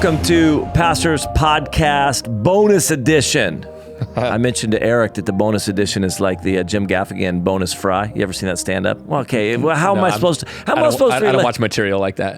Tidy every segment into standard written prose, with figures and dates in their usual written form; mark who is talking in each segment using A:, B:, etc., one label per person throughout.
A: Welcome to Pastor's Podcast Bonus Edition. I mentioned to Eric that the bonus edition is like the Jim Gaffigan bonus fry. You ever seen that stand up? Well, okay. Well, how am I supposed to? How am I supposed to?
B: I don't watch material like that.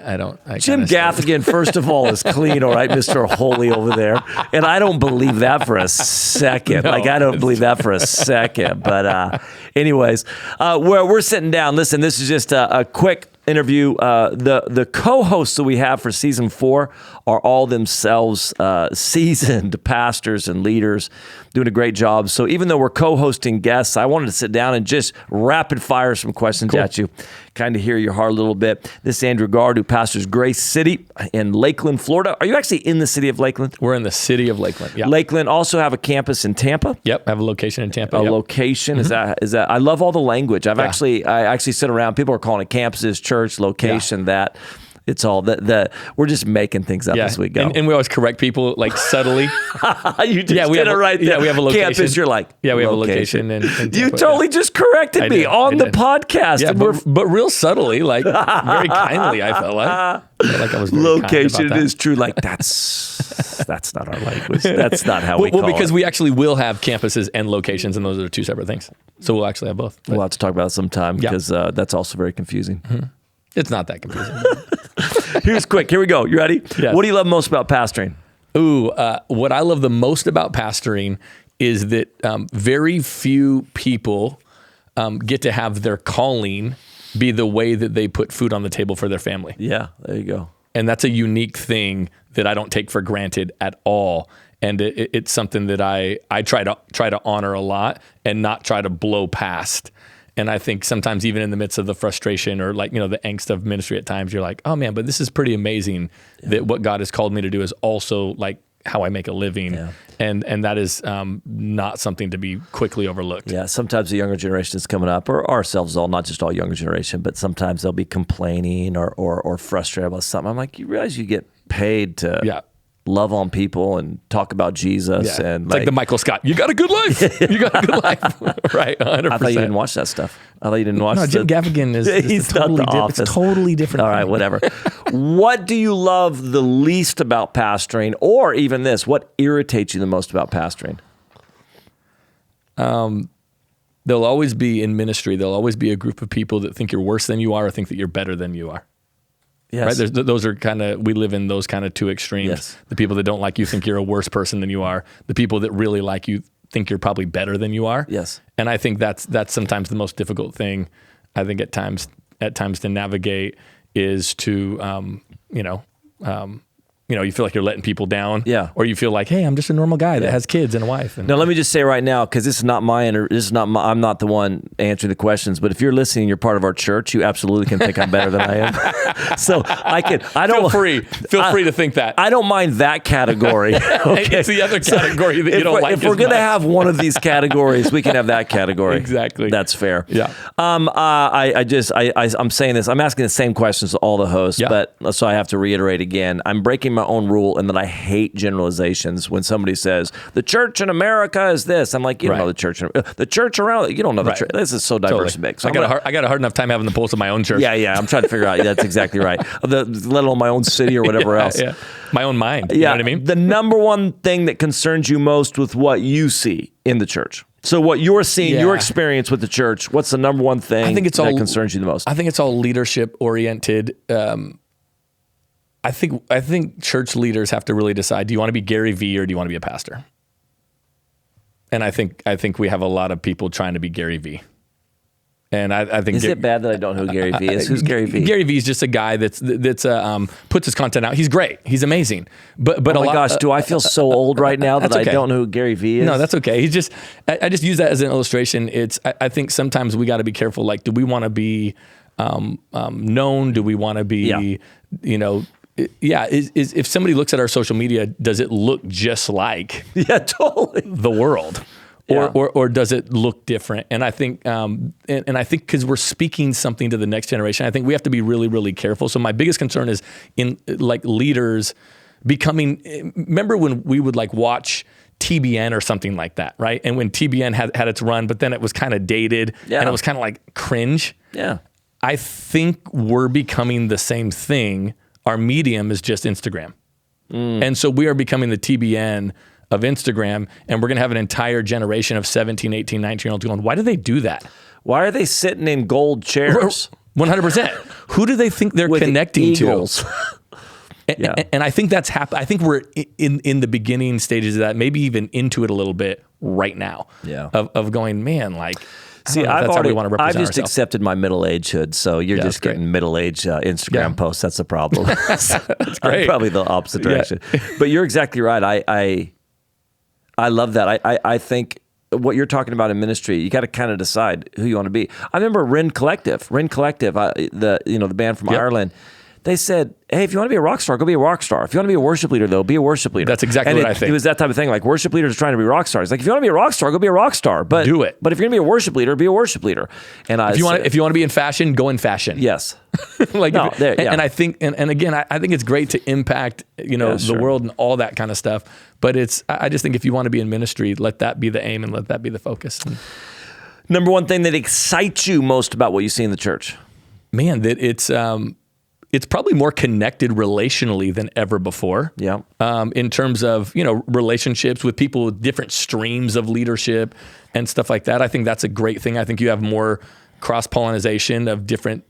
A: Jim Gaffigan, first of all, is clean, all right, Mr. Holy over there, and I don't believe that for a second.
B: No,
A: I don't believe that for a second. But, anyways, we're sitting down. Listen, this is just a quick interview. The co-hosts that we have for season 4 are all themselves seasoned pastors and leaders doing a great job. So even though we're co-hosting guests, I wanted to sit down and just rapid fire some questions at you, kind of hear your heart a little bit. This is Andrew Gard, who pastors Grace City in Lakeland, Florida. Are you actually in the city of Lakeland?
B: We're in the city of Lakeland. Yeah.
A: Lakeland also have a campus in Tampa.
B: Yep, I have a location in Tampa.
A: Location is that? I love all the language. I actually sit around. People are calling it campuses, church, location, that. It's all that we're just making things up as we go.
B: And we always correct people like subtly.
A: You just did it right there.
B: Yeah, we have a location.
A: Campus, you're like,
B: we have a location.
A: You totally just corrected me on the podcast.
B: Yeah, but real subtly, like very kindly, I felt like. I was very
A: location
B: kind about that.
A: is true. Like that's not our language. That's not how we call it.
B: Well, because we actually will have campuses and locations, and those are two separate things. So we'll actually have both.
A: We'll have to talk about it sometime because that's also very confusing.
B: Mm-hmm. It's not that confusing.
A: Here we go. You ready?
B: Yes.
A: What do you love most about pastoring?
B: What I love the most about pastoring is that very few people get to have their calling be the way that they put food on the table for their family.
A: Yeah, there you go.
B: And that's a unique thing that I don't take for granted at all. And it's something that I try to honor a lot and not try to blow past. And I think sometimes even in the midst of the frustration or the angst of ministry at times, you're like, oh man, but this is pretty amazing that what God has called me to do is also like how I make a living. Yeah. And that is not something to be quickly overlooked.
A: Yeah, sometimes the younger generation is coming up, or ourselves all, not just all younger generation, but sometimes they'll be complaining or frustrated about something. I'm like, you realize you get paid to love on people and talk about Jesus.
B: Yeah.
A: And
B: it's like the Michael Scott, you got a good life. You got a good life. Right, 100%.
A: I thought you didn't watch that stuff. I thought you didn't watch
B: Jim Gaffigan is
A: he's
B: totally
A: not the Office.
B: It's totally different.
A: All right, whatever. What do you love the least about pastoring, or even this, what irritates you the most about pastoring?
B: There'll always be in ministry, there'll always be a group of people that think you're worse than you are or think that you're better than you are.
A: Yes.
B: Right? Those are we live in those kind of two extremes.
A: Yes.
B: The people that don't like you think you're a worse person than you are. The people that really like you think you're probably better than you are.
A: Yes.
B: And I think that's sometimes the most difficult thing, I think at times to navigate is to, you feel like you're letting people down.
A: Yeah.
B: Or you feel like, hey, I'm just a normal guy that has kids and a wife. And
A: now, let me just say right now, because this is not I'm not the one answering the questions, but if you're listening, you're part of our church, you absolutely can think I'm better than I am. So
B: feel free to think that.
A: I don't mind that category. Okay.
B: It's the other category that you don't like.
A: If we're going to have one of these categories, we can have that category.
B: Exactly.
A: That's fair.
B: Yeah.
A: I'm saying this, I'm asking the same questions to all the hosts, but so I have to reiterate again, I'm breaking my own rule, and that I hate generalizations. When somebody says the church in America is this, I'm like, you don't know the church around. You don't know the church. This is so diverse and big. So
B: I got a hard enough time having the pulse of my own church.
A: Yeah. I'm trying to figure out. That's exactly right. Let alone my own city or whatever else.
B: Yeah. My own mind. You know what I mean?
A: The number one thing that concerns you most with what you see in the church. So what you're seeing, your experience with the church, what's the number one thing that concerns you the most?
B: I think it's all leadership oriented. I think church leaders have to really decide, do you want to be Gary Vee or do you want to be a pastor? And I think we have a lot of people trying to be Gary Vee. And I think...
A: Is it bad that I don't know who Gary Vee is? Who's Gary Vee?
B: Gary Vee is just a guy that's puts his content out. He's great. He's amazing. But
A: oh my gosh, do I feel so old right now that I don't know who Gary Vee is?
B: No, that's okay. He's just... I just use that as an illustration. I think sometimes we got to be careful. Like, do we want to be known? Do we want to be, if somebody looks at our social media, does it look just like
A: totally
B: the world? Or does it look different? And I think, and I think because we're speaking something to the next generation, I think we have to be really, really careful. So my biggest concern is in like leaders becoming. Remember when we would like watch TBN or something like that, right? And when TBN had its run, but then it was kind of dated and it was kind of like cringe.
A: Yeah,
B: I think we're becoming the same thing. Our medium is just Instagram. And so we are becoming the TBN of Instagram, and we're going to have an entire generation of 17, 18, 19-year-olds going, why do they do that?
A: Why are they sitting in gold chairs?
B: 100%. Who do they think they're
A: With
B: connecting to?
A: Yeah.
B: And I think that's happened. I think we're in the beginning stages of that, maybe even into it a little bit right now.
A: Yeah.
B: Of going, man, like,
A: See,
B: that's how we want to represent
A: I've just
B: ourselves.
A: accepted my middle-agehood, so you're just getting middle-age Instagram posts. That's the problem. That's
B: great.
A: I'm probably the opposite direction. But you're exactly right. I love that. I think what you're talking about in ministry, you got to kind of decide who you want to be. I remember Ren Collective, the band from Ireland. They said, hey, if you want to be a rock star, go be a rock star. If you want to be a worship leader, though, be a worship leader.
B: That's exactly what I think.
A: It was that type of thing. Like, worship leaders are trying to be rock stars. Like, if you want to be a rock star, go be a rock star. But
B: do it.
A: But if you're going to be a worship leader, be a worship leader. And
B: if you want to be in fashion, go in fashion.
A: Yes.
B: And I think, and again, I think it's great to impact, the world and all that kind of stuff. But I just think if you want to be in ministry, let that be the aim and let that be the focus.
A: Number one thing that excites you most about what you see in the church?
B: Man, that it's probably more connected relationally than ever before.
A: Yeah.
B: In terms of, relationships with people with different streams of leadership and stuff like that. I think that's a great thing. I think you have more cross-pollination of different,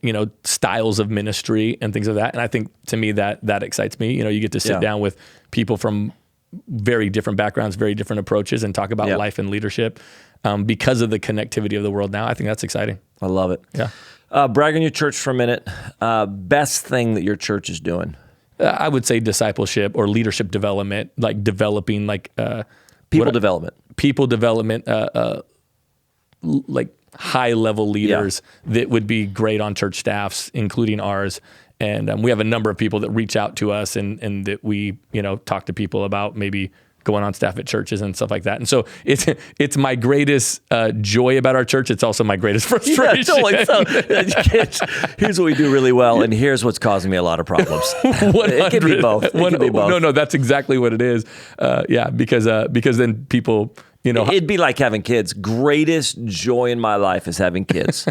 B: styles of ministry and things like that. And I think to me that excites me. You get to sit down with people from very different backgrounds, very different approaches and talk about life and leadership because of the connectivity of the world now. I think that's exciting.
A: I love it.
B: Yeah.
A: Brag on your church for a minute. Best thing that your church is doing?
B: I would say discipleship or leadership development, like developing
A: people development,
B: like high level leaders that would be great on church staffs, including ours. And we have a number of people that reach out to us and that we, talk to people about maybe going on staff at churches and stuff like that. And so it's my greatest joy about our church. It's also my greatest frustration.
A: Yeah, totally. Here's what we do really well, and here's what's causing me a lot of problems. It can be both.
B: No, that's exactly what it is. Because then people,
A: it'd be like having kids. Greatest joy in my life is having kids.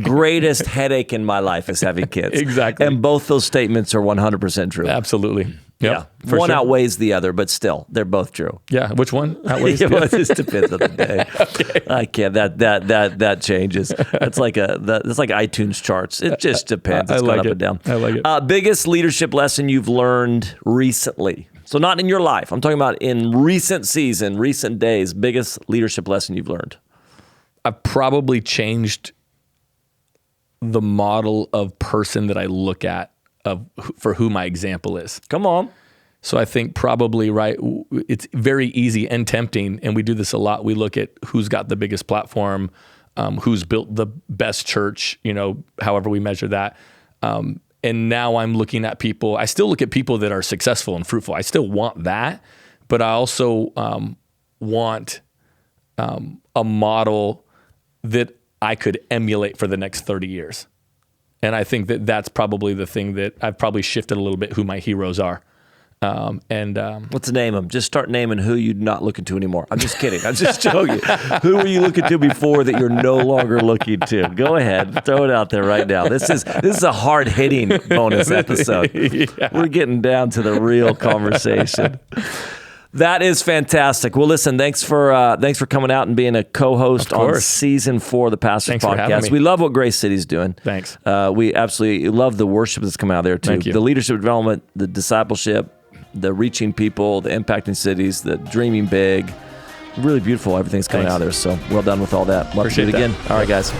A: Greatest headache in my life is having kids.
B: Exactly.
A: And both those statements are 100% true.
B: Absolutely. Yep,
A: yeah. One outweighs the other, but still, they're both true.
B: Yeah. Which one outweighs?
A: It just depends on the day. Okay. I can't. That changes. That's like iTunes charts. It just depends. It's going up and down.
B: I like it.
A: Biggest leadership lesson you've learned recently? So not in your life. I'm talking about in recent days. Biggest leadership lesson you've learned?
B: I've probably changed the model of person that I look at for who my example is.
A: Come on.
B: So I think probably, right, it's very easy and tempting, and we do this a lot. We look at who's got the biggest platform, who's built the best church, however we measure that. And now I'm looking at people. I still look at people that are successful and fruitful. I still want that, but I also want a model that I could emulate for the next 30 years. And I think that's probably the thing that I've probably shifted a little bit who my heroes are.
A: Let's name them. Just start naming who you're not looking to anymore. I'm just kidding. I'm just joking. Who were you looking to before that you're no longer looking to? Go ahead. Throw it out there right now. This is a hard-hitting bonus episode. Yeah. We're getting down to the real conversation. That is fantastic. Well, listen, thanks for coming out and being a co-host on season 4 of the Pastors Podcast. We love what Grace City's doing.
B: Thanks.
A: We absolutely love the worship that's coming out of there too.
B: Thank you.
A: The leadership development, the discipleship, the reaching people, the impacting cities, the dreaming big. Really beautiful. Everything's coming out of there. So well done with all that. Love to do it again. All right, guys.